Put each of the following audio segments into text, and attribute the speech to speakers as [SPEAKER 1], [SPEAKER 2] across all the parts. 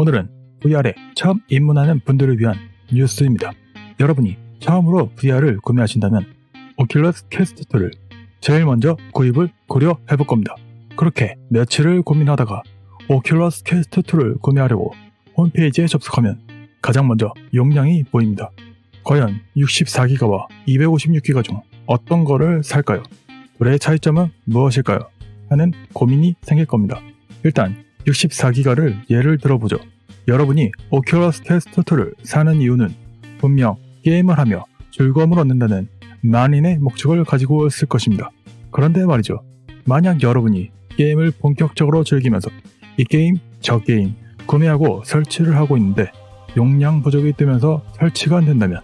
[SPEAKER 1] 오늘은 VR에 처음 입문하는 분들을 위한 뉴스입니다. 여러분이 처음으로 VR을 구매하신다면 오큘러스 퀘스트 2를 제일 먼저 구입을 고려해볼 겁니다. 그렇게 며칠을 고민하다가 오큘러스 퀘스트 2를 구매하려고 홈페이지에 접속하면 가장 먼저 용량이 보입니다. 과연 64기가와 256기가 중 어떤 거를 살까요? 둘의 차이점은 무엇일까요? 하는 고민이 생길 겁니다. 일단 64기가를 예를 들어보죠. 여러분이 오큘러스 퀘스트 2를 사는 이유는 분명 게임을 하며 즐거움을 얻는다는 만인의 목적을 가지고 있을 것입니다. 그런데 말이죠. 만약 여러분이 게임을 본격적으로 즐기면서 이 게임, 저 게임 구매하고 설치를 하고 있는데 용량 부족이 뜨면서 설치가 안 된다면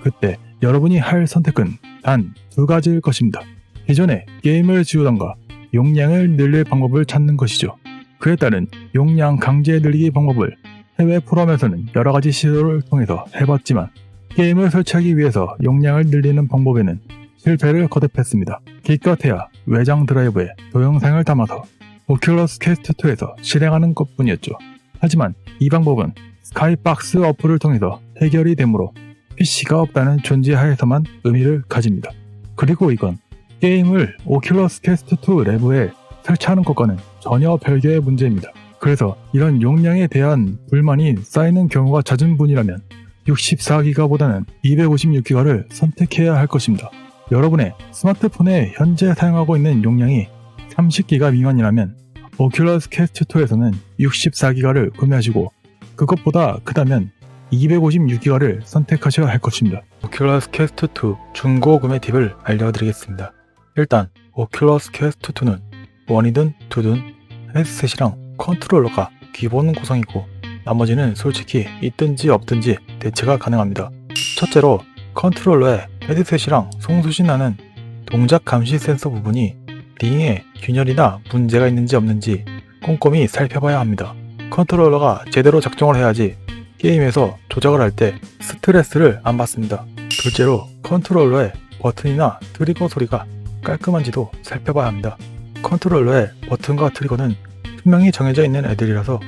[SPEAKER 1] 그때 여러분이 할 선택은 단 두 가지일 것입니다. 기존에 게임을 지우던가 용량을 늘릴 방법을 찾는 것이죠. 그에 따른 용량 강제 늘리기 방법을 해외 포럼에서는 여러가지 시도를 통해서 해봤지만 게임을 설치하기 위해서 용량을 늘리는 방법에는 실패를 거듭했습니다. 기껏해야 외장 드라이브에 동영상을 담아서 오큘러스 퀘스트 2에서 실행하는 것뿐이었죠. 하지만 이 방법은 스카이박스 어플을 통해서 해결이 되므로 PC가 없다는 존재하에서만 의미를 가집니다. 그리고 이건 게임을 오큘러스 퀘스트 2 내부에 설치하는 것과는 전혀 별개의 문제입니다. 그래서 이런 용량에 대한 불만이 쌓이는 경우가 잦은 분이라면 64기가보다는 256기가를 선택해야 할 것입니다. 여러분의 스마트폰에 현재 사용하고 있는 용량이 30기가 미만이라면 오큘러스 퀘스트 2에서는 64기가를 구매하시고 그것보다 크다면 256기가를 선택하셔야 할 것입니다. 오큘러스 퀘스트 2 중고 구매 팁을 알려드리겠습니다. 일단 오큘러스 퀘스트 2는 원이든 투든 헤드셋이랑 컨트롤러가 기본 구성이고 나머지는 솔직히 있든지 없든지 대체가 가능합니다. 첫째로 컨트롤러에 헤드셋이랑 송수신하는 동작 감시 센서 부분이 링에 균열이나 문제가 있는지 없는지 꼼꼼히 살펴봐야 합니다. 컨트롤러가 제대로 작동을 해야지 게임에서 조작을 할 때 스트레스를 안 받습니다. 둘째로 컨트롤러의 버튼이나 트리거 소리가 깔끔한지도 살펴봐야 합니다. 컨트롤러의 버튼과 트리거는 분명히 정해져 있는 애들이라서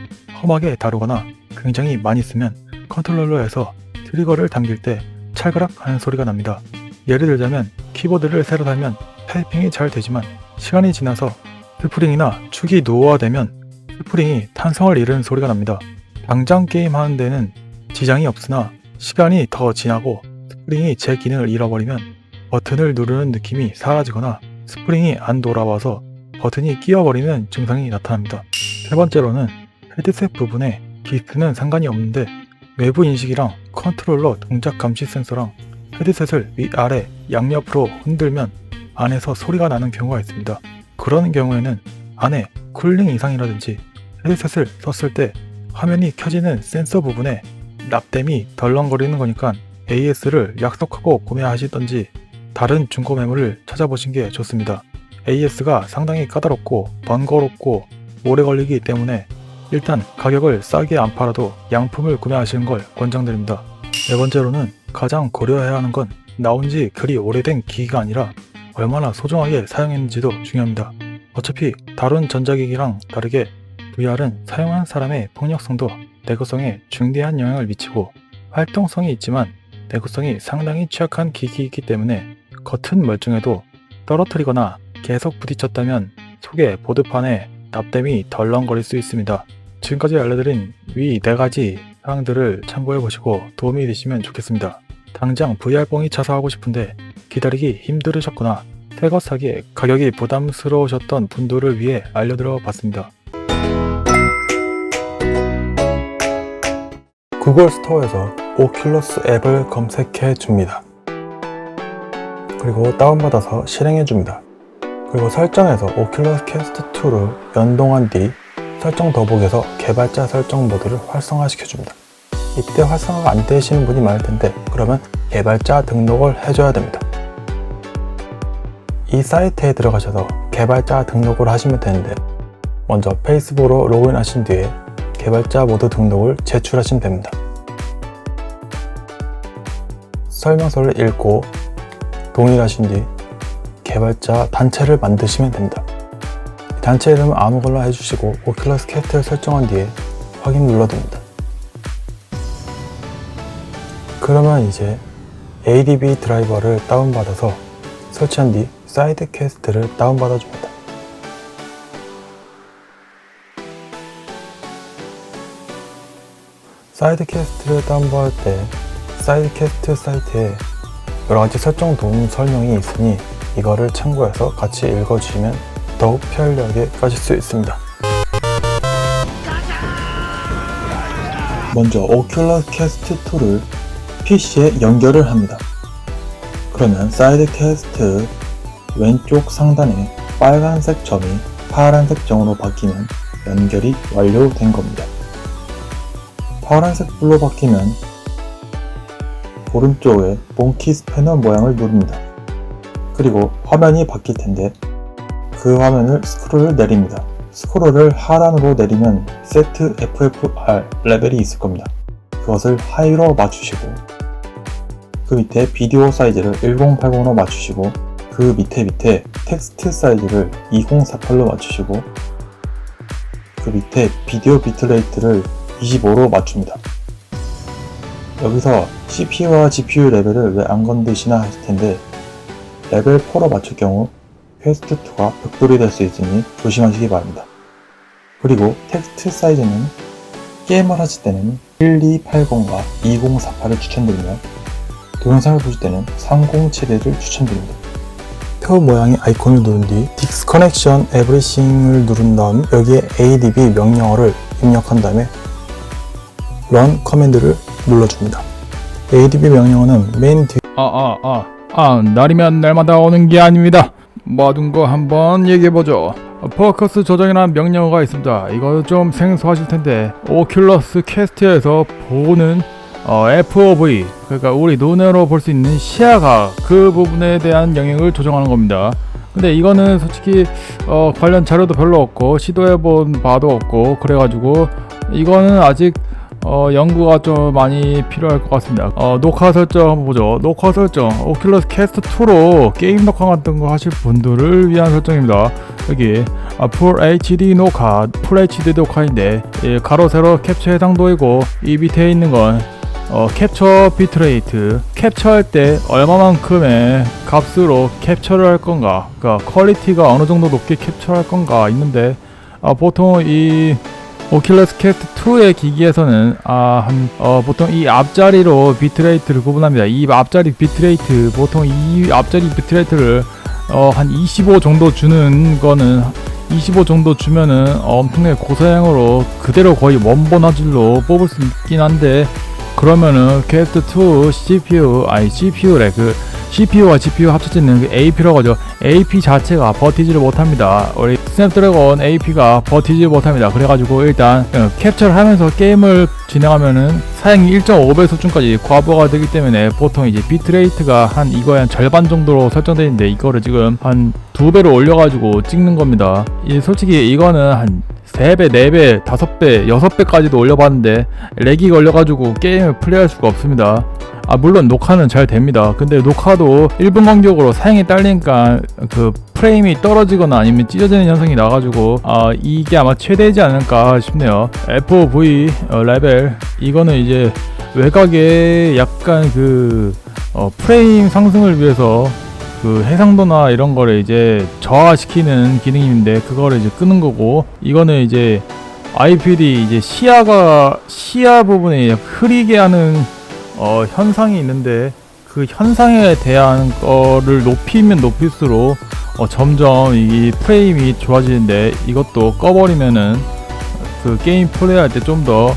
[SPEAKER 1] 험하게 다루거나 굉장히 많이 쓰면 컨트롤러에서 트리거를 당길 때 찰그락 하는 소리가 납니다. 예를 들자면 키보드를 새로 달면 타이핑이 잘 되지만 시간이 지나서 스프링이나 축이 노후화되면 스프링이 탄성을 잃은 소리가 납니다. 당장 게임하는 데는 지장이 없으나 시간이 더 지나고 스프링이 제 기능을 잃어버리면 버튼을 누르는 느낌이 사라지거나 스프링이 안 돌아와서 버튼이 끼어버리는 증상이 나타납니다. 세 번째로는 헤드셋 부분에 기스는 상관이 없는데 외부 인식이랑 컨트롤러 동작 감시 센서랑 헤드셋을 위아래 양옆으로 흔들면 안에서 소리가 나는 경우가 있습니다. 그런 경우에는 안에 쿨링 이상이라든지 헤드셋을 썼을 때 화면이 켜지는 센서 부분에 납땜이 덜렁거리는 거니까 AS를 약속하고 구매하시던지 다른 중고 매물을 찾아보신 게 좋습니다. AS가 상당히 까다롭고 번거롭고 오래 걸리기 때문에 일단 가격을 싸게 안 팔아도 양품을 구매하시는 걸 권장드립니다. 네 번째로는 가장 고려해야 하는 건 나온 지 그리 오래된 기기가 아니라 얼마나 소중하게 사용했는지도 중요합니다. 어차피 다른 전자기기랑 다르게 VR은 사용한 사람의 폭력성도 내구성에 중대한 영향을 미치고 활동성이 있지만 내구성이 상당히 취약한 기기이기 때문에 겉은 멀쩡해도 떨어뜨리거나 계속 부딪혔다면 속의 보드판에 납땜이 덜렁거릴 수 있습니다. 지금까지 알려드린 위 4가지 사항들을 참고해보시고 도움이 되시면 좋겠습니다. 당장 VR봉이 차서 하고 싶은데 기다리기 힘들으셨거나 새거 사기에 가격이 부담스러우셨던 분들을 위해 알려드려 봤습니다. 구글 스토어에서 오큘러스 앱을 검색해 줍니다. 그리고 다운받아서 실행해 줍니다. 그리고 설정에서 오큘러스 퀘스트 2를 연동한 뒤 설정 더보기에서 개발자 설정 모드를 활성화시켜 줍니다. 이때 활성화가 안 되시는 분이 많을 텐데 그러면 개발자 등록을 해줘야 됩니다. 이 사이트에 들어가셔서 개발자 등록을 하시면 되는데 먼저 페이스북으로 로그인 하신 뒤에 개발자 모드 등록을 제출하시면 됩니다. 설명서를 읽고 동의하신 뒤 개발자 단체를 만드시면 됩니다. 단체 이름은 아무거나 해주시고 오큘러스 퀘스트를 설정한 뒤에 확인 눌러줍니다. 그러면 이제 ADB 드라이버를 다운받아서 설치한 뒤 사이드 퀘스트를 다운받아 줍니다. 사이드 퀘스트를 다운받을 때 사이드 퀘스트 사이트에 여러가지 설정 도움 설명이 있으니 이거를 참고해서 같이 읽어주시면 더욱 편리하게 가실 수 있습니다. 먼저 오큘러스 퀘스트 2를 PC에 연결을 합니다. 그러면 사이드 퀘스트 왼쪽 상단에 빨간색 점이 파란색 점으로 바뀌면 연결이 완료된 겁니다. 파란색 불로 바뀌면 오른쪽에 몽키 스패너 모양을 누릅니다. 그리고 화면이 바뀔 텐데 그 화면을 스크롤을 내립니다. 스크롤을 하단으로 내리면 세트 FFR 레벨이 있을 겁니다. 그것을 하이로 맞추시고 그 밑에 비디오 사이즈를 1080으로 맞추시고 그 밑에 텍스트 사이즈를 2048로 맞추시고 그 밑에 비디오 비트레이트를 25로 맞춥니다. 여기서 CPU와 GPU 레벨을 왜 안 건드시나 하실 텐데 레벨 4로 맞출 경우 퀘스트 2가 벽돌이 될 수 있으니 조심하시기 바랍니다. 그리고 텍스트 사이즈는 게임을 하실 때는 1280과 2048을 추천드리며 동영상을 보실 때는 3071을 추천드립니다. 표 모양의 아이콘을 누른 뒤 Disconnection Everything을 누른 다음 여기에 ADB 명령어를 입력한 다음에 Run 커맨드를 눌러줍니다. ADB 명령어는 메인
[SPEAKER 2] 날이면 날마다 오는 게 아닙니다. 모든 거 한번 얘기해보죠. 포커스 조정이라는 명령어가 있습니다. 이거 좀 생소하실 텐데 오큘러스 퀘스트에서 보는 FOV, 그러니까 우리 눈으로 볼 수 있는 시야각 그 부분에 대한 영역을 조정하는 겁니다. 근데 이거는 솔직히 관련 자료도 별로 없고 시도해본 바도 없고 그래가지고 이거는 아직 연구가 좀 많이 필요할 것 같습니다. 녹화 설정 한번 보죠. 녹화 설정 오큘러스 퀘스트 2로 게임 녹화 같은 거 하실 분들을 위한 설정입니다. 여기 풀 HD 녹화, 풀 HD 녹화인데 가로 세로 캡처 해상도이고 이 밑에 있는 건 캡처 비트레이트, 캡처할 때 얼마만큼의 값으로 캡처를 할 건가, 그러니까 퀄리티가 어느 정도 높게 캡처할 건가 있는데 보통 이 오큘러스 퀘스트 2의 기기에서는 보통 이 앞자리로 비트레이트를 구분합니다. 이 앞자리 비트레이트, 보통 이 앞자리 비트레이트를 한 25 정도 주는 거는 25 정도 주면은 엄청나게 고사양으로 그대로 거의 원본 화질로 뽑을 수 있긴 한데 그러면은 퀘스트 2 CPU래 CPU와 GPU 합쳐지는 그 AP라고 하죠. AP 자체가 버티지를 못합니다. 우리 스냅드래곤 AP가 버티지 못합니다. 그래가지고 일단 캡처를 하면서 게임을 진행하면은 사양이 1.5배 수준까지 과부하가 되기 때문에 보통 이제 비트레이트가 한 이거의 한 절반 정도로 설정되어 있는데 이거를 지금 한 2배로 올려가지고 찍는 겁니다. 솔직히 이거는 한 3배, 4배, 5배, 6배까지도 올려봤는데 렉이 걸려가지고 게임을 플레이할 수가 없습니다. 물론 녹화는 잘 됩니다. 근데 녹화도 1분 간격으로 사양이 딸리니까 그 프레임이 떨어지거나 아니면 찢어지는 현상이 나가지고 이게 아마 최대이지 않을까 싶네요. FOV 레벨 이거는 이제 외곽에 약간 프레임 상승을 위해서 그 해상도나 이런 거를 이제 저하시키는 기능인데 그거를 이제 끄는 거고, 이거는 이제 IPD 이제 시야 부분에 흐리게 하는 현상이 있는데 그 현상에 대한 거를 높이면 높일수록 점점 이 프레임이 좋아지는데 이것도 꺼버리면은 그 게임 플레이할 때 좀 더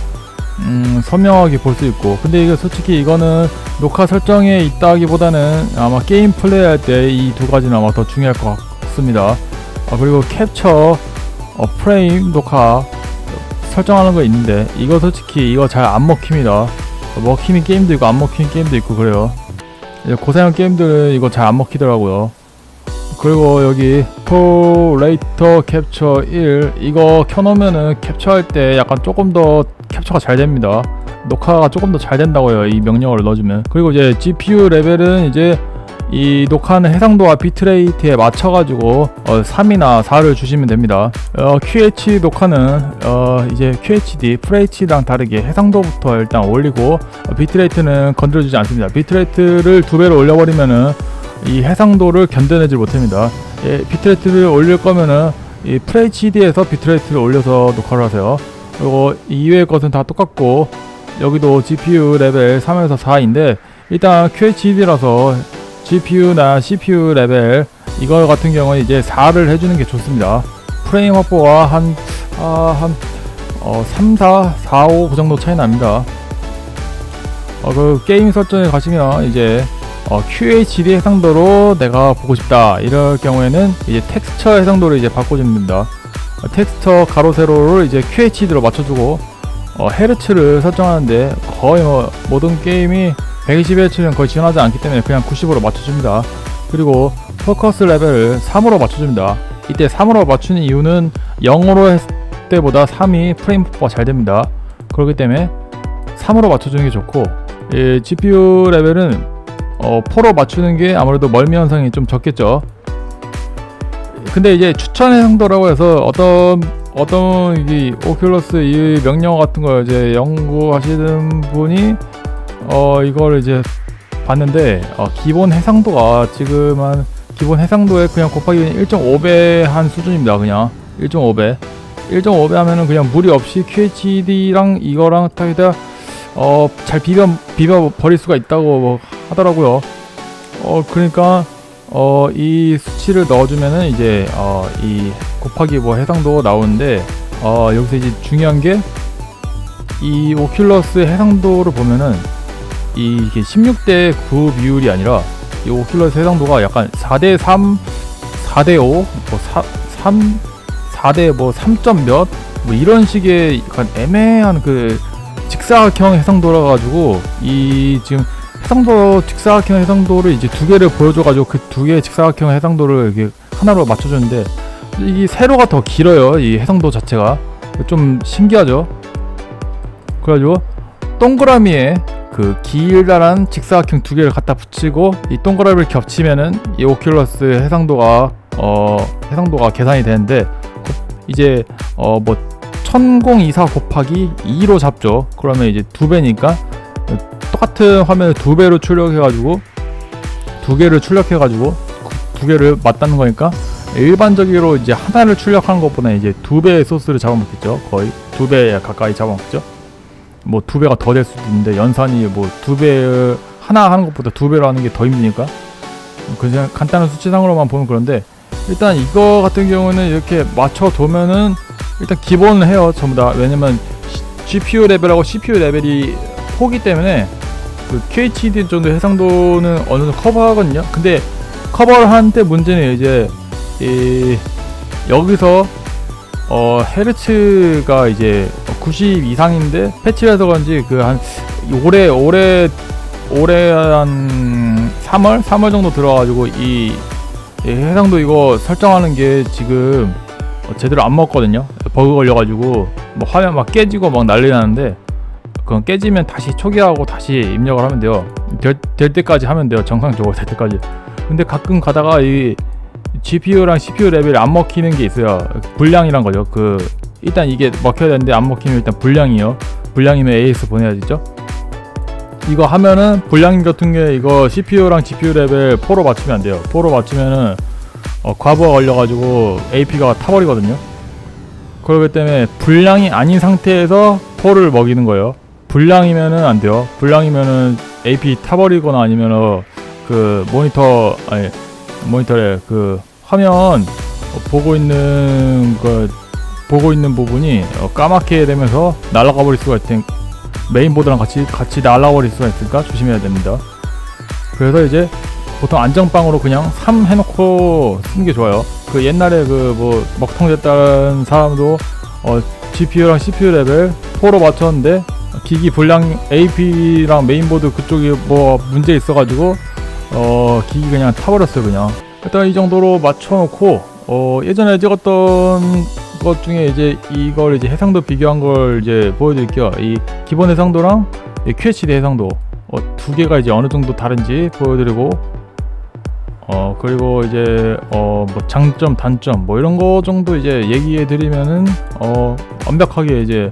[SPEAKER 2] 선명하게 볼 수 있고, 근데 이거 솔직히 이거는 녹화 설정에 있다기보다는 아마 게임 플레이할 때 이 두 가지는 아마 더 중요할 것 같습니다. 그리고 캡처 프레임 녹화 설정하는 거 있는데 이거 솔직히 이거 잘 안 먹힙니다. 먹히는 게임도 있고 안 먹히는 게임도 있고 그래요. 고사양 게임들은 이거 잘 안 먹히더라고요. 그리고 여기 레이터 캡처 1 이거 켜놓으면은 캡처할 때 약간 조금 더 캡처가 잘 됩니다. 녹화가 조금 더 잘 된다고요, 이 명령어를 넣어주면. 그리고 이제 GPU 레벨은 이제 이 녹화하는 해상도와 비트레이트에 맞춰가지고 3이나 4를 주시면 됩니다. QHD 녹화는 이제 QHD, FHD랑 다르게 해상도부터 일단 올리고 비트레이트는 건드려주지 않습니다. 비트레이트를 2배로 올려버리면은 이 해상도를 견뎌내질 못합니다. 비트레이트를 올릴 거면은 이 FHD에서 비트레이트를 올려서 녹화를 하세요. 그리고 이외의 것은 다 똑같고 여기도 GPU 레벨 3에서 4인데 일단 QHD라서 GPU나 CPU 레벨 이거 같은 경우는 이제 4를 해주는 게 좋습니다. 프레임 확보가 한 3, 4, 4, 5 그 정도 차이 납니다. 그 게임 설정에 가시면 이제 QHD 해상도로 내가 보고 싶다 이럴 경우에는 이제 텍스처 해상도를 이제 바꿔주면 됩니다. 텍스처 가로 세로를 이제 QHD로 맞춰주고 헤르츠를 설정하는데 거의 모든 게임이 120Hz는 거의 지원하지 않기 때문에 그냥 90으로 맞춰줍니다. 그리고 포커스 레벨을 3으로 맞춰줍니다. 이때 3으로 맞추는 이유는 0으로 했을 때보다 3이 프레임 확보가 잘 됩니다. 그렇기 때문에 3으로 맞춰주는 게 좋고 GPU 레벨은 4로 맞추는 게 아무래도 멀미 현상이 좀 적겠죠. 근데 이제 추천 해상도라고 해서 어떤 이 오큘러스 이 명령어 같은 걸 이제 연구하시는 분이 이걸 이제 봤는데 기본 해상도가 지금 한 기본 해상도에 그냥 곱하기 1.5배 한 수준입니다. 그냥 1.5배 하면은 그냥 무리 없이 QHD랑 이거랑 딱이다 잘 비벼 버릴 수가 있다고 하더라고요. 그러니까 이 수치를 넣어주면은 이제 이 곱하기 해상도 나오는데 여기서 이제 중요한 게 이 오큘러스 해상도를 보면은 이게 16대 9 비율이 아니라 이 오큘러스 해상도가 약간 4대 3, 4대 5, 4대 3점 몇 이런 식의 약간 애매한 그 직사각형 해상도라 가지고 이 지금 해상도 직사각형 해상도를 이제 2개를 보여줘가지고 그 2개의 직사각형 해상도를 이렇게 하나로 맞춰주는데 이 세로가 더 길어요. 이 해상도 자체가 좀 신기하죠. 그래가지고 동그라미에 그 길다란 직사각형 2개를 갖다 붙이고 이 동그라미를 겹치면은 이 오큘러스 해상도가 계산이 되는데 이제 1024 곱하기 2로 잡죠. 그러면 이제 2배니까 똑같은 화면을 2배로 출력해가지고 2개를 출력해가지고 2개를 맞다는 거니까 일반적으로 이제 하나를 출력하는 것보다 이제 2배의 소스를 잡아먹겠죠. 거의 2배 가까이 잡아먹죠. 2배가 더 될 수도 있는데 연산이 2배 하나 하는 것보다 2배로 하는 게 더 힘드니까 그냥 간단한 수치상으로만 보면 그런데 일단 이거 같은 경우는 이렇게 맞춰두면은 일단 기본을 해요. 전부 다. 왜냐면 GPU 레벨하고 CPU 레벨이 포기 때문에 그 QHD 정도 해상도는 어느 정도 커버하거든요. 근데 커버를 하는데 문제는 이제 여기서 헤르츠가 이제 90 이상인데 패치를 해서 그런지 그 한 올해 한 3월 정도 들어가지고 이 해상도 이거 설정하는 게 지금 제대로 안 먹거든요. 버그 걸려가지고 화면 막 깨지고 막 난리 나는데 그건 깨지면 다시 초기화하고 다시 입력을 하면 돼요. 될 때까지 하면 돼요. 정상적으로 될 때까지. 근데 가끔 가다가 이 GPU랑 CPU 레벨이 안 먹히는 게 있어요. 불량이란 거죠. 일단 이게 먹혀야 되는데 안 먹히면 일단 불량이요. 불량이면 AS 보내야 되죠. 이거 하면은 불량 같은 게 이거 CPU랑 GPU 레벨 4로 맞추면 안 돼요. 4로 맞추면은 과부하 걸려가지고 AP가 타버리거든요. 그렇기 때문에 불량이 아닌 상태에서 4를 먹이는 거예요. 불량이면은 안 돼요. 불량이면은 AP 타버리거나 아니면은 그 모니터에 그 화면 보고 있는 부분이 까맣게 되면서 날아가 버릴 수가 있으니 메인보드랑 같이 날아가 버릴 수가 있으니까 조심해야 됩니다. 그래서 이제 보통 안정빵으로 그냥 3 해놓고 쓰는 게 좋아요. 그 옛날에 먹통 됐다는 사람도 GPU랑 CPU 레벨 4로 맞췄는데 기기 불량 AP랑 메인보드 그쪽이 문제 있어가지고 기기 그냥 타버렸어요. 그냥 일단 이 정도로 맞춰놓고 예전에 찍었던 것 중에 이제 이걸 이제 해상도 비교한 걸 이제 보여드릴게요. 이 기본 해상도랑 이 QHD 해상도 2개가 이제 어느 정도 다른지 보여드리고 그리고 이제 뭐 장점, 단점 뭐 이런 거 정도 이제 얘기해 드리면은 완벽하게 이제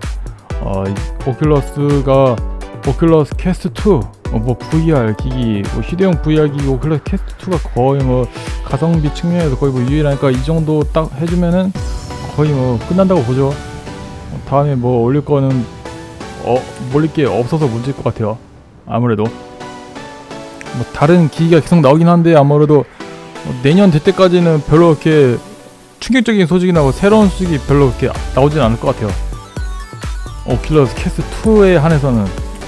[SPEAKER 2] 오큘러스 퀘스트 2 뭐 VR 기기, 뭐 휴대용 VR 기기 오큘러스 퀘스트 2가 거의 뭐 가성비 측면에서 거의 뭐 유일하니까 이 정도 딱 해주면은 거의 뭐 끝난다고 보죠. 다음에 뭐 올릴 거는 올릴 게 없어서 문제일 것 같아요. 아무래도 뭐 다른 기기가 계속 나오긴 한데 아무래도 내년 될 때까지는 별로 이렇게 충격적인 소식이나 뭐 새로운 소식이 별로 그렇게 나오진 않을 것 같아요. 오큘러스 퀘스트 2에 한해서는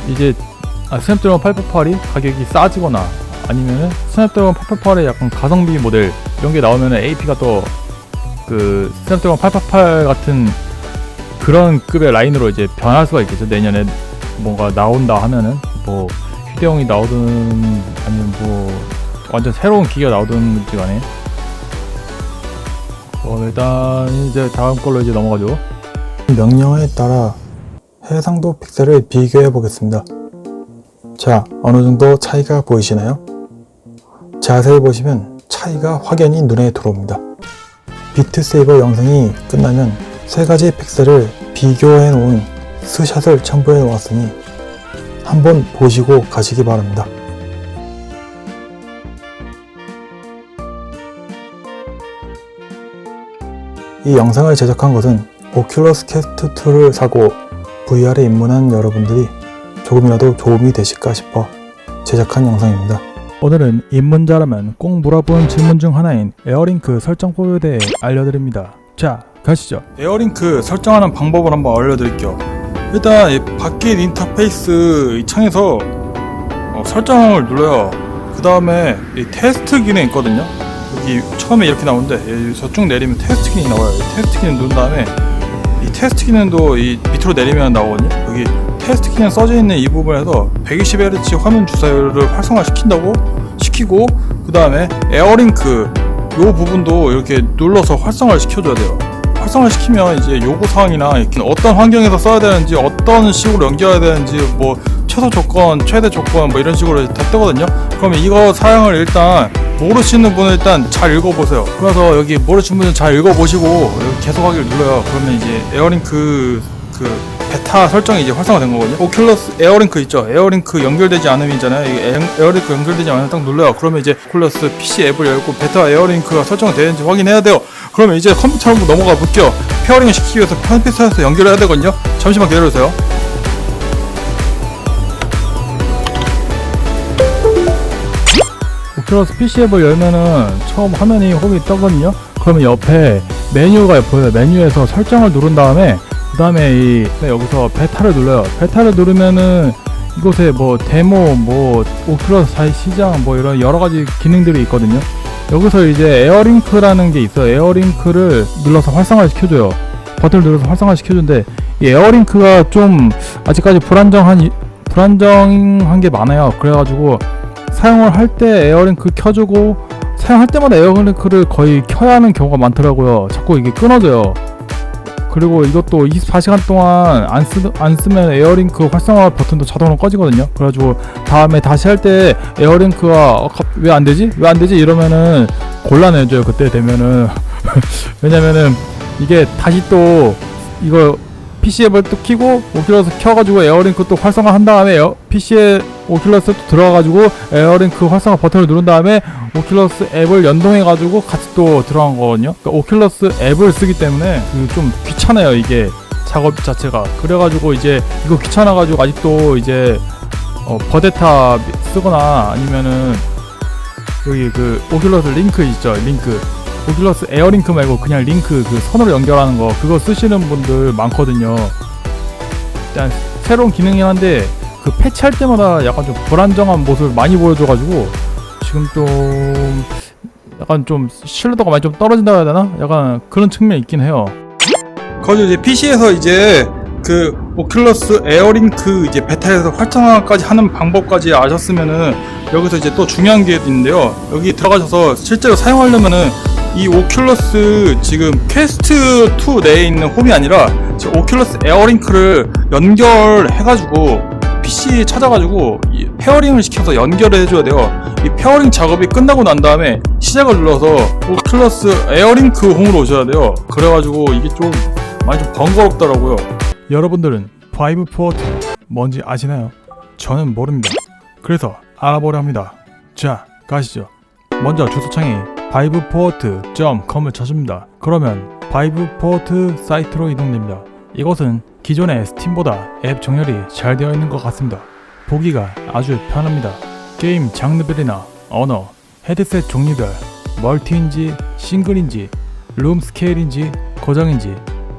[SPEAKER 2] 이제 스냅드래곤 888이 가격이 싸지거나 아니면은 스냅드래곤 888의 약간 가성비 모델 이런 게 나오면은 AP가 또 그 스냅드래곤 888 같은 그런 급의 라인으로 이제 변할 수가 있겠죠. 내년에 뭔가 나온다 하면은 뭐 휴대용이 나오든 아니면 뭐 완전 새로운 기기가 나오든 간에 일단 이제 다음 걸로 이제 넘어가죠.
[SPEAKER 1] 명령어에 따라 해상도 픽셀을 비교해 보겠습니다. 자, 어느 정도 차이가 보이시나요? 자세히 보시면 차이가 확연히 눈에 들어옵니다. 비트세이버 영상이 끝나면 세 가지 픽셀을 비교해 놓은 스샷을 첨부해 놓았으니 한번 보시고 가시기 바랍니다. 이 영상을 제작한 것은 오큘러스 퀘스트 2를 사고 VR에 입문한 여러분들이 조금이라도 도움이 되실까 싶어 제작한 영상입니다. 오늘은 입문자라면 꼭 물어본 질문 중 하나인 에어링크 설정법에 대해 알려드립니다. 자, 가시죠. 에어링크 설정하는 방법을 한번 알려드릴게요. 일단 이 바뀐 인터페이스 이 창에서 설정을 눌러요. 그 다음에 이 테스트 기능 있거든요. 여기 처음에 이렇게 나오는데 여기서 쭉 내리면 테스트 기능이 나와요. 이 테스트 기능 누른 다음에 이 테스트 기능도 이 밑으로 내리면 나오거든요. 여기 테스트 기능 써져 있는 이 부분에서 120Hz 화면 주사율을 시키고 그 다음에 에어링크 요 부분도 이렇게 눌러서 활성화를 시켜줘야 돼요. 활성화를 시키면 이제 요구사항이나 어떤 환경에서 써야 되는지 어떤 식으로 연결해야 되는지 뭐 최소 조건, 최대 조건 뭐 이런 식으로 다 뜨거든요. 그러면 이거 사양을 일단 모르시는 분은 일단 잘 읽어보세요. 그래서 여기 모르시는 분은 잘 읽어보시고 여기 계속하기를 눌러요. 그러면 이제 에어링크 베타 설정이 이제 활성화된 거거든요. 오큘러스 에어링크 있죠. 에어링크 연결되지 않음이잖아요. 에어링크 연결되지 않으면 딱 눌러요. 그러면 이제 오큘러스 PC 앱을 열고 베타 에어링크가 설정이 되는지 확인해야 돼요. 그러면 이제 컴퓨터로 넘어가 볼게요. 페어링을 시키기 위해서 컴퓨터에서 연결해야 되거든요. 잠시만 기다려주세요. 오큘러스 PC 앱을 열면은 처음 화면이 홈이 뜨거든요. 그러면 옆에 메뉴가 보여요. 메뉴에서 설정을 누른 다음에 그 다음에 여기서 베타를 눌러요. 베타를 누르면은 이곳에 뭐 데모, 뭐 오큘러스 4 시장 뭐 이런 여러가지 기능들이 있거든요. 여기서 이제 에어링크라는 게 있어요. 에어링크를 눌러서 활성화를 시켜줘요. 버튼을 눌러서 활성화 시켜주는데 이 에어링크가 좀 아직까지 불안정한 게 많아요. 그래가지고 사용을 할 때 에어링크 켜주고 사용할 때마다 에어링크를 거의 켜야 하는 경우가 많더라고요. 자꾸 이게 끊어져요. 그리고 이것도 24시간 동안 안 쓰면 에어링크 활성화 버튼도 자동으로 꺼지거든요. 그래가지고 다음에 다시 할 때 에어링크가 왜 안 되지? 이러면은 곤란해져요. 그때 되면은 왜냐면은 이게 다시 또 이거 PC 앱을 또 키고 오큘러스 켜가지고 에어링크 또 활성화 한 다음에 PC에 오큘러스 또 들어가가지고 에어링크 활성화 버튼을 누른 다음에 오큘러스 앱을 연동해가지고 같이 또 들어간 거거든요. 그러니까 오큘러스 앱을 쓰기 때문에 좀 귀찮아요. 이게 작업 자체가. 그래가지고 이제 이거 귀찮아가지고 아직도 이제 버데타 쓰거나 아니면은 여기 그 오큘러스 링크 있죠. 오큘러스 에어링크 말고 그냥 링크 그 선으로 연결하는 거 그거 쓰시는 분들 많거든요. 일단 새로운 기능이긴 한데 그 패치할 때마다 약간 좀 불안정한 모습을 많이 보여줘가지고 지금 좀 약간 좀 신뢰도가 많이 좀 떨어진다고 해야 되나? 약간 그런 측면이 있긴 해요. 거기 이제 PC에서 이제 그 오큘러스 에어링크 이제 베타에서 활성화까지 하는 방법까지 아셨으면은 여기서 이제 또 중요한 게 있는데요. 여기 들어가셔서 실제로 사용하려면은 이 오큘러스 지금 퀘스트 2 내에 있는 홈이 아니라 지금 오큘러스 에어링크를 연결해가지고 PC 찾아가지고 페어링을 시켜서 연결을 해줘야 돼요. 이 페어링 작업이 끝나고 난 다음에 시작을 눌러서 오큘러스 에어링크 홈으로 오셔야 돼요. 그래가지고 이게 좀 많이 좀 번거롭더라고요.
[SPEAKER 2] 여러분들은 바이브 포트 뭔지 아시나요? 저는 모릅니다. 그래서 알아보려 합니다. 자, 가시죠. 먼저 주소창에 vibePort.com을 쳐줍니다. 그러면 바이브포트 사이트로 이동됩니다. 이곳은 기존의 스팀보다 앱 정렬이 잘 되어 있는 것 같습니다. 보기가 아주 편합니다. 게임 장르별이나 언어, 헤드셋 종류별, 멀티인지 싱글인지 룸 스케일인지 고정인지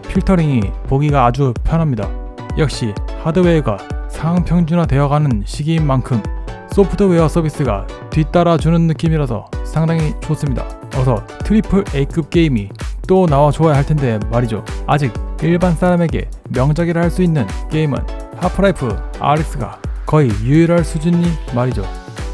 [SPEAKER 2] 필터링이 보기가 아주 편합니다. 역시 하드웨어가 상평준화 되어가는 시기인 만큼 소프트웨어 서비스가 뒤따라주는 느낌이라서 상당히 좋습니다. 어서 트리플 A급 게임이 또 나와줘야 할 텐데 말이죠. 아직 일반 사람에게 명작이라 할 수 있는 게임은 하프라이프 RX가 거의 유일할 수준이 말이죠.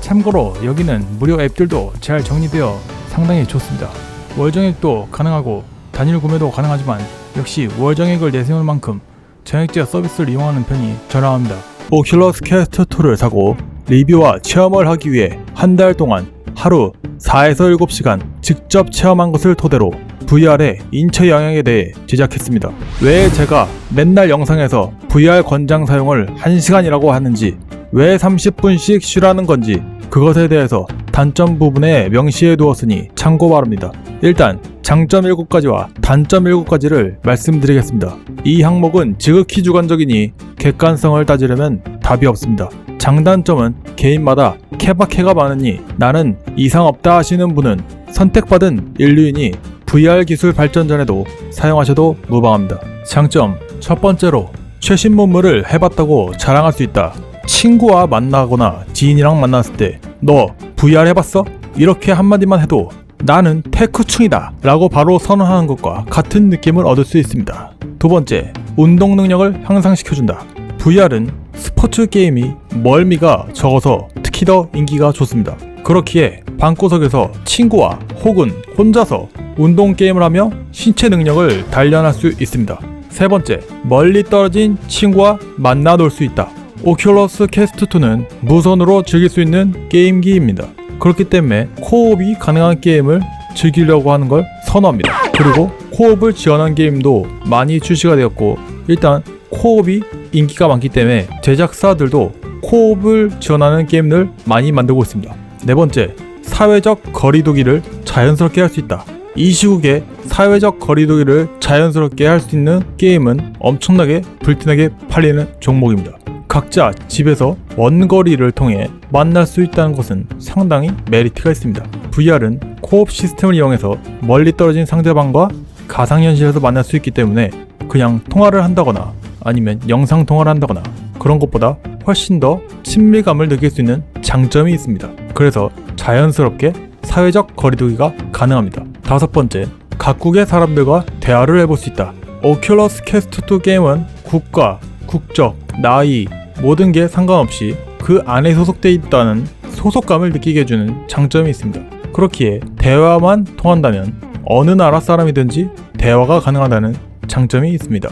[SPEAKER 2] 참고로 여기는 무료 앱들도 잘 정리되어 상당히 좋습니다. 월정액도 가능하고 단일 구매도 가능하지만 역시 월정액을 내세우는 만큼 정액제 서비스를 이용하는 편이 저렴합니다.
[SPEAKER 1] 오큘러스 퀘스트 2를 사고 리뷰와 체험을 하기 위해 한 달 동안 하루 4에서 7시간 직접 체험한 것을 토대로 VR의 인체 영향에 대해 제작했습니다. 왜 제가 맨날 영상에서 VR 권장 사용을 1시간이라고 하는지, 왜 30분씩 쉬라는 건지 그것에 대해서 단점 부분에 명시해 두었으니 참고 바랍니다. 일단 장점 7가지와 단점 7가지를 말씀드리겠습니다. 이 항목은 지극히 주관적이니 객관성을 따지려면 답이 없습니다. 장단점은 개인마다 케바케가 많으니 나는 이상 없다 하시는 분은 선택받은 인류인이 VR 기술 발전 전에도 사용하셔도 무방합니다. 장점, 첫 번째로 최신 문물을 해봤다고 자랑할 수 있다. 친구와 만나거나 지인이랑 만났을 때 너 VR 해봤어? 이렇게 한마디만 해도 나는 테크충이다 라고 바로 선언하는 것과 같은 느낌을 얻을 수 있습니다. 두 번째, 운동 능력을 향상시켜준다. VR은 스포츠 게임이 멀미가 적어서 특히 더 인기가 좋습니다. 그렇기에 방구석에서 친구와 혹은 혼자서 운동 게임을 하며 신체 능력을 단련할 수 있습니다. 세 번째, 멀리 떨어진 친구와 만나 놀 수 있다. 오큘러스 퀘스트 2는 무선으로 즐길 수 있는 게임기입니다. 그렇기 때문에 코옵이 가능한 게임을 즐기려고 하는 걸 선호합니다. 그리고 코옵을 지원한 게임도 많이 출시가 되었고, 일단 코옵이 인기가 많기 때문에 제작사들도 코옵을 지원하는 게임을 많이 만들고 있습니다. 네 번째, 사회적 거리두기를 자연스럽게 할 수 있다. 이 시국에 사회적 거리두기를 자연스럽게 할 수 있는 게임은 엄청나게 불티나게 팔리는 종목입니다. 각자 집에서 원거리를 통해 만날 수 있다는 것은 상당히 메리트가 있습니다. VR은 코옵 시스템을 이용해서 멀리 떨어진 상대방과 가상현실에서 만날 수 있기 때문에 그냥 통화를 한다거나 아니면 영상 통화를 한다거나 그런 것보다 훨씬 더 친밀감을 느낄 수 있는 장점이 있습니다. 그래서 자연스럽게 사회적 거리두기가 가능합니다. 다섯 번째, 각국의 사람들과 대화를 해볼 수 있다. 오큘러스 퀘스트 2 게임은 국가, 국적, 나이 모든 게 상관없이 그 안에 소속돼 있다는 소속감을 느끼게 해주는 장점이 있습니다. 그렇기에 대화만 통한다면 어느 나라 사람이든지 대화가 가능하다는 장점이 있습니다.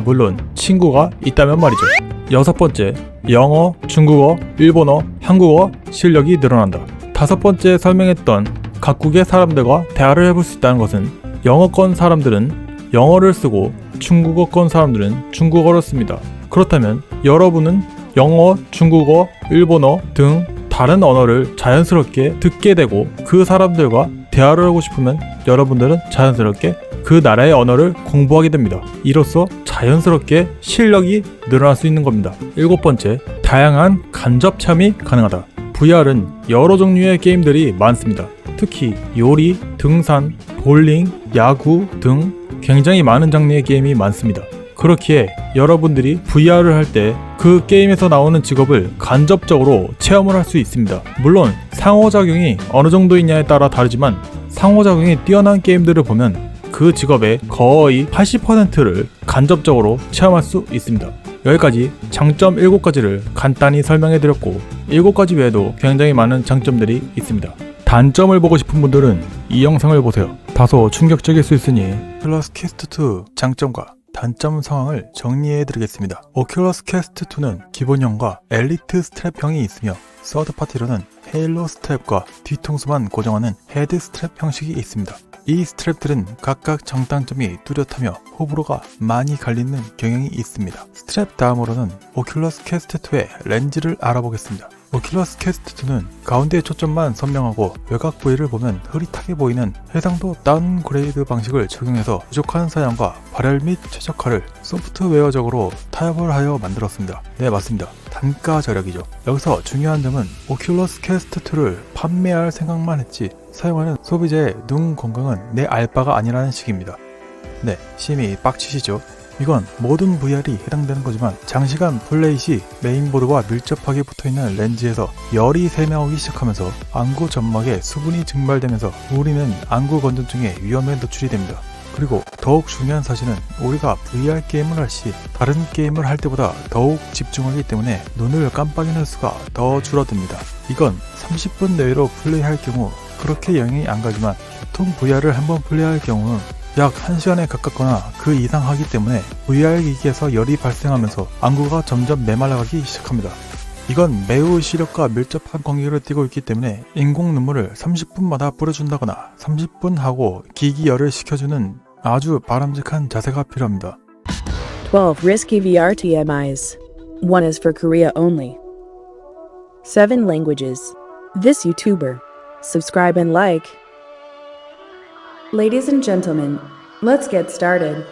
[SPEAKER 1] 물론 친구가 있다면 말이죠. 여섯 번째, 영어, 중국어, 일본어, 한국어 실력이 늘어난다. 다섯 번째 설명했던 각국의 사람들과 대화를 해볼 수 있다는 것은 영어권 사람들은 영어를 쓰고 중국어권 사람들은 중국어를 씁니다. 그렇다면 여러분은 영어, 중국어, 일본어 등 다른 언어를 자연스럽게 듣게 되고 그 사람들과 대화를 하고 싶으면 여러분들은 자연스럽게 그 나라의 언어를 공부하게 됩니다. 이로써 자연스럽게 실력이 늘어날 수 있는 겁니다. 일곱 번째, 다양한 간접 체험이 가능하다. VR은 여러 종류의 게임들이 많습니다. 특히 요리, 등산, 볼링, 야구 등 굉장히 많은 장르의 게임이 많습니다. 그렇기에 여러분들이 VR을 할 때 그 게임에서 나오는 직업을 간접적으로 체험을 할 수 있습니다. 물론 상호작용이 어느 정도이냐에 따라 다르지만 상호작용이 뛰어난 게임들을 보면 그 직업의 거의 80%를 간접적으로 체험할 수 있습니다. 여기까지 장점 7가지를 간단히 설명해드렸고 7가지 외에도 굉장히 많은 장점들이 있습니다. 단점을 보고 싶은 분들은 이 영상을 보세요. 다소 충격적일 수 있으니 오큘러스 퀘스트 2 장점과 단점 상황을 정리해드리겠습니다. 오큘러스 퀘스트 2는 기본형과 엘리트 스트랩형이 있으며 서드파티로는 헤일로 스트랩과 뒤통수만 고정하는 헤드 스트랩 형식이 있습니다. 이 스트랩들은 각각 장단점이 뚜렷하며 호불호가 많이 갈리는 경향이 있습니다. 스트랩 다음으로는 오큘러스 퀘스트 2의 렌즈를 알아보겠습니다. 오큘러스 퀘스트 2는 가운데 초점만 선명하고 외곽 부위를 보면 흐릿하게 보이는 해상도 다운그레이드 방식을 적용해서 부족한 사양과 발열 및 최적화를 소프트웨어적으로 타협을 하여 만들었습니다. 네, 맞습니다. 단가 절약이죠. 여기서 중요한 점은 오큘러스 퀘스트 2를 판매할 생각만 했지 사용하는 소비자의 눈 건강은 내 알바가 아니라는 식입니다. 네, 심히 빡치시죠? 이건 모든 VR이 해당되는 거지만 장시간 플레이 시 메인보드와 밀접하게 붙어있는 렌즈에서 열이 새나오기 시작하면서 안구 점막에 수분이 증발되면서 우리는 안구 건조증의 위험에 노출이 됩니다. 그리고 더욱 중요한 사실은 우리가 VR 게임을 할 시 다른 게임을 할 때보다 더욱 집중하기 때문에 눈을 깜빡이는 수가 더 줄어듭니다. 이건 30분 내외로 플레이할 경우 그렇게 영향이 안 가지만 보통 VR을 한번 플레이할 경우는 약 1시간에 가깝거나 그 이상 하기 때문에 VR 기기에서 열이 발생하면서 안구가 점점 메말라가기 시작합니다. 이건 매우 시력과 밀접한 관계를 띠고 있기 때문에 인공 눈물을 30분마다 뿌려준다거나 30분 하고 기기 열을 식혀주는 아주 바람직한 자세가 필요합니다.
[SPEAKER 3] 12 risky VR TMIs. 1 is for Korea only. 7 languages. This YouTuber. Subscribe and like. Ladies and gentlemen, let's get started.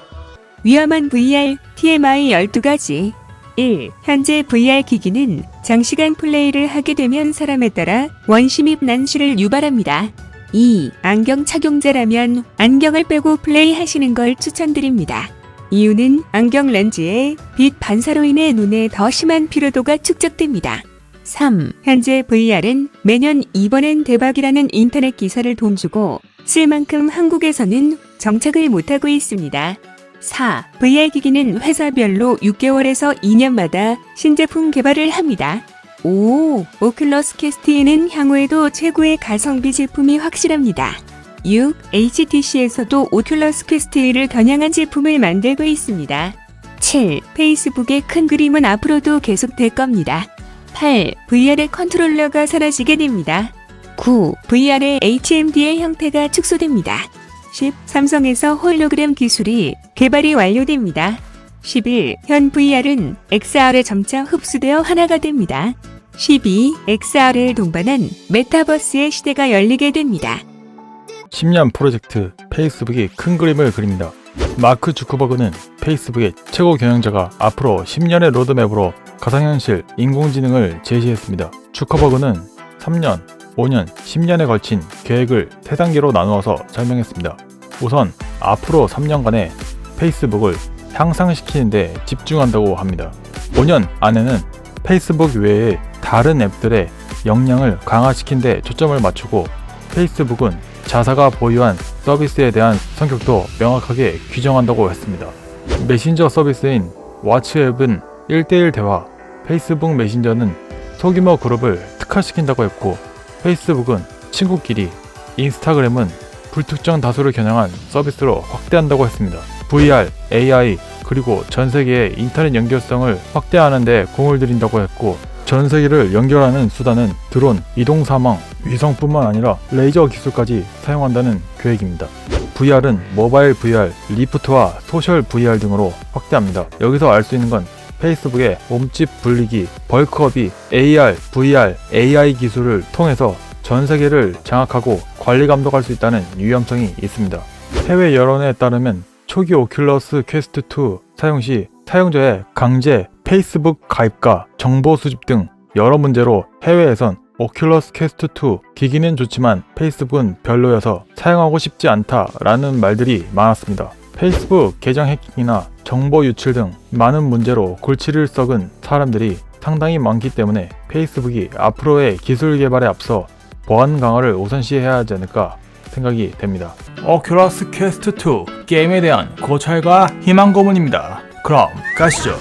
[SPEAKER 4] 위험한 VR TMI 12가지. 1. 현재 VR 기기는 장시간 플레이를 하게 되면 사람에 따라 원심입 난시를 유발합니다. 2. 안경 착용자라면 안경을 빼고 플레이하시는 걸 추천드립니다. 이유는 안경 렌즈의 빛 반사로 인해 눈에 더 심한 피로도가 축적됩니다. 3. 현재 VR은 매년 이번엔 대박이라는 인터넷 기사를 돈 주고 쓸 만큼 한국에서는 정착을 못하고 있습니다. 4. VR 기기는 회사별로 6개월에서 2년마다 신제품 개발을 합니다. 5. 오큘러스 퀘스트에는 향후에도 최고의 가성비 제품이 확실합니다. 6. HTC에서도 오큘러스 퀘스트를 겨냥한 제품을 만들고 있습니다. 7. 페이스북의 큰 그림은 앞으로도 계속될 겁니다. 8. VR의 컨트롤러가 사라지게 됩니다. 9. VR의 HMD의 형태가 축소됩니다. 10. 삼성에서 홀로그램 기술이 개발이 완료됩니다. 11. 현 VR은 XR에 점차 흡수되어 하나가 됩니다. 12. XR을 동반한 메타버스의 시대가 열리게 됩니다.
[SPEAKER 2] 10년 프로젝트 페이스북이 큰 그림을 그립니다. 마크 주커버그는 페이스북의 최고 경영자가 앞으로 10년의 로드맵으로 가상현실, 인공지능을 제시했습니다. 주커버그는 3년, 5년, 10년에 걸친 계획을 3단계로 나누어서 설명했습니다. 우선 앞으로 3년간의 페이스북을 향상시키는 데 집중한다고 합니다. 5년 안에는 페이스북 외에 다른 앱들의 역량을 강화시킨 데 초점을 맞추고 페이스북은 자사가 보유한 서비스에 대한 성격도 명확하게 규정한다고 했습니다. 메신저 서비스인 왓츠앱은 1대1 대화, 페이스북 메신저는 소규모 그룹을 특화시킨다고 했고 페이스북은 친구끼리, 인스타그램은 불특정 다수를 겨냥한 서비스로 확대한다고 했습니다. VR, AI, 그리고 전 세계의 인터넷 연결성을 확대하는 데 공을 들인다고 했고 전 세계를 연결하는 수단은 드론, 이동사망, 위성뿐만 아니라 레이저 기술까지 사용한다는 계획입니다. VR은 모바일 VR, 리프트와 소셜 VR 등으로 확대합니다. 여기서 알 수 있는 건 페이스북의 몸집 분리기, 벌크업이 AR, VR, AI 기술을 통해서 전 세계를 장악하고 관리 감독할 수 있다는 위험성이 있습니다. 해외 여론에 따르면 초기 오큘러스 퀘스트 2 사용 시 사용자의 강제 페이스북 가입과 정보 수집 등 여러 문제로 해외에선 오큘러스 퀘스트 2 기기는 좋지만 페이스북은 별로여서 사용하고 싶지 않다라는 말들이 많았습니다. 페이스북 계정 해킹이나 정보 유출 등 많은 문제로 골치를 썩은 사람들이 상당히 많기 때문에 페이스북이 앞으로의 기술 개발에 앞서 보안 강화를 우선시해야 하지 않을까 생각이 됩니다.
[SPEAKER 1] 오큘러스 퀘스트 2 게임에 대한 고찰과 희망 고문입니다. 그럼 가시죠.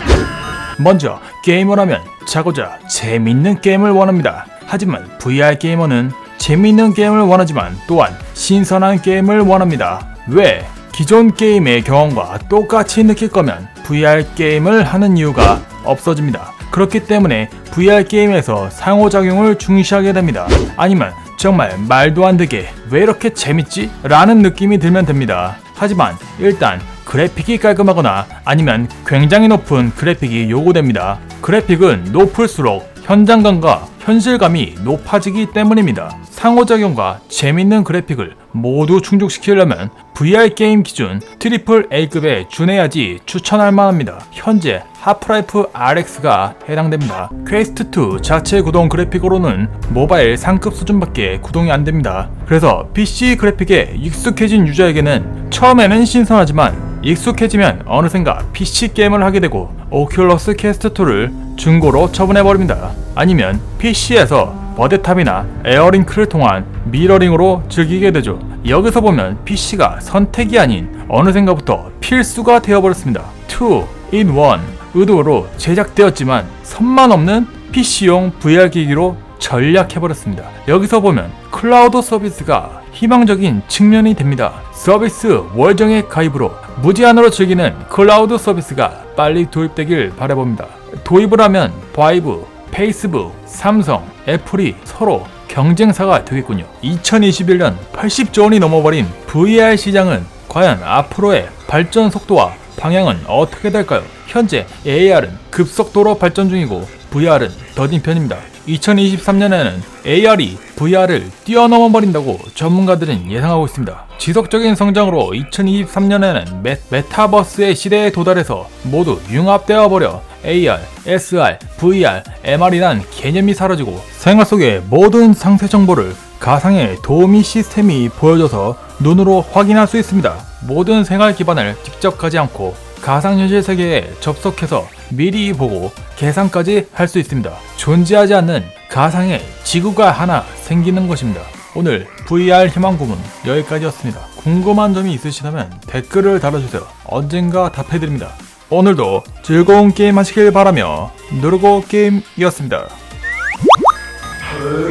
[SPEAKER 1] 먼저 게이머를 하면 자고자 재밌는 게임을 원합니다. 하지만 VR 게이머는 재밌는 게임을 원하지만 또한 신선한 게임을 원합니다. 왜?
[SPEAKER 2] 기존 게임의 경험과 똑같이 느낄 거면 VR 게임을 하는 이유가 없어집니다. 그렇기 때문에 VR 게임에서 상호작용을 중시하게 됩니다. 아니면 정말 말도 안 되게 왜 이렇게 재밌지? 라는 느낌이 들면 됩니다. 하지만 일단 그래픽이 깔끔하거나 아니면 굉장히 높은 그래픽이 요구됩니다. 그래픽은 높을수록 현장감과 현실감이 높아지기 때문입니다. 상호작용과 재밌는 그래픽을 모두 충족시키려면 VR 게임 기준 AAA급에 준해야지 추천할 만합니다. 현재 하프라이프 RX가 해당됩니다. 퀘스트2 자체 구동 그래픽으로는 모바일 상급 수준밖에 구동이 안됩니다. 그래서 PC 그래픽에 익숙해진 유저에게는 처음에는 신선하지만 익숙해지면 어느샌가 PC 게임을 하게 되고 오큘러스 퀘스트2를 중고로 처분해버립니다. 아니면 PC에서 버드탑이나 에어링크를 통한 미러링으로 즐기게 되죠. 여기서 보면 PC가 선택이 아닌 어느샌가부터 필수가 되어버렸습니다. 2-in-1 의도로 제작되었지만 선만 없는 PC용 VR 기기로 전략해버렸습니다. 여기서 보면 클라우드 서비스가 희망적인 측면이 됩니다. 서비스 월정액 가입으로 무제한으로 즐기는 클라우드 서비스가 빨리 도입되길 바라봅니다. 도입을 하면 바이브, 페이스북, 삼성, 애플이 서로 경쟁사가 되겠군요. 2021년 80조 원이 넘어버린 VR 시장은 과연 앞으로의 발전 속도와 방향은 어떻게 될까요? 현재 AR은 급속도로 발전 중이고 VR은 더딘 편입니다. 2023년에는 AR이 VR을 뛰어넘어 버린다고 전문가들은 예상하고 있습니다. 지속적인 성장으로 2023년에는 메타버스의 시대에 도달해서 모두 융합되어 버려 AR, SR, VR, MR이란 개념이 사라지고 생활 속의 모든 상세 정보를 가상의 도우미 시스템이 보여줘서 눈으로 확인할 수 있습니다. 모든 생활 기반을 직접 가지 않고 가상현실 세계에 접속해서 미리 보고 계산까지 할 수 있습니다. 존재하지 않는 가상의 지구가 하나 생기는 것입니다. 오늘 VR 희망고문 여기까지였습니다. 궁금한 점이 있으시다면 댓글을 달아주세요. 언젠가 답해드립니다. 오늘도 즐거운 게임 하시길 바라며 누르고 게임이었습니다.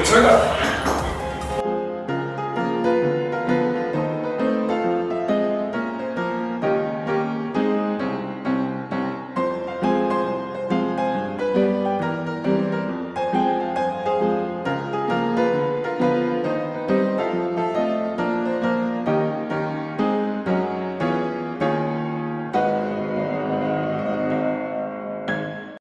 [SPEAKER 5] 제가